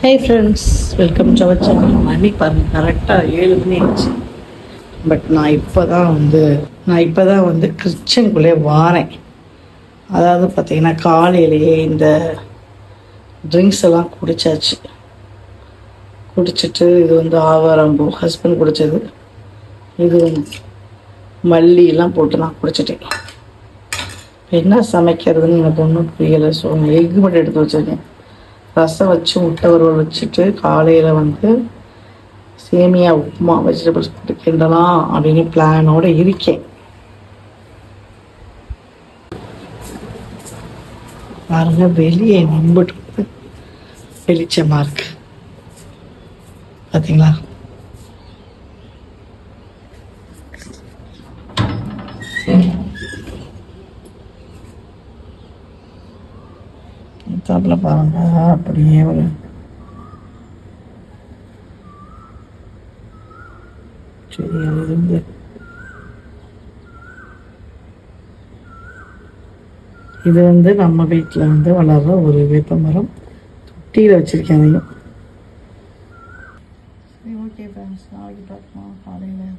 Hey friends, welcome to our channel. மணி பாருங்கள், கரெக்டாக 7 மணி ஆச்சு. பட் நான் இப்போ தான் வந்து கிச்சனுக்குள்ளே வாரேன். அதாவது பார்த்திங்கன்னா காலையிலேயே இந்த ட்ரிங்க்ஸ் எல்லாம் குடித்தாச்சு. குடிச்சிட்டு இது வந்து ஆவாரம்பூ ஹஸ்பண்ட் குடித்தது, இது மல்லியெல்லாம் போட்டு நான் குடிச்சிட்டேன். என்ன சமைக்கிறதுன்னு எனக்கு ஒன்றும் புரியலை. ஸோ எக்கு மட்டும் எடுத்து வச்சுருக்கேன். ரசம் வச்சு முட்டை வறுவல் வச்சுட்டு காலையில் வந்து சேமியா உப்புமா வெஜிடபிள்ஸ் போட்டு கிண்டலாம் அப்படின்னு பிளானோடு இருக்கேன். பாருங்க, வெளியே நம்பிட்டு வெளிச்சமா இருக்கு பார்த்தீங்களா? தாப்பில் பாருங்க, அப்படியே ஒரு இருந்து இது வந்து நம்ம வீட்டில் வந்து வளர்ற ஒரு வேப்ப மரம். தொட்டியில் வச்சுருக்கேன் அதையும். சரி, ஓகே ஃப்ரெண்ட்ஸ், நாளைக்கு பார்க்கலாம் காலையில்.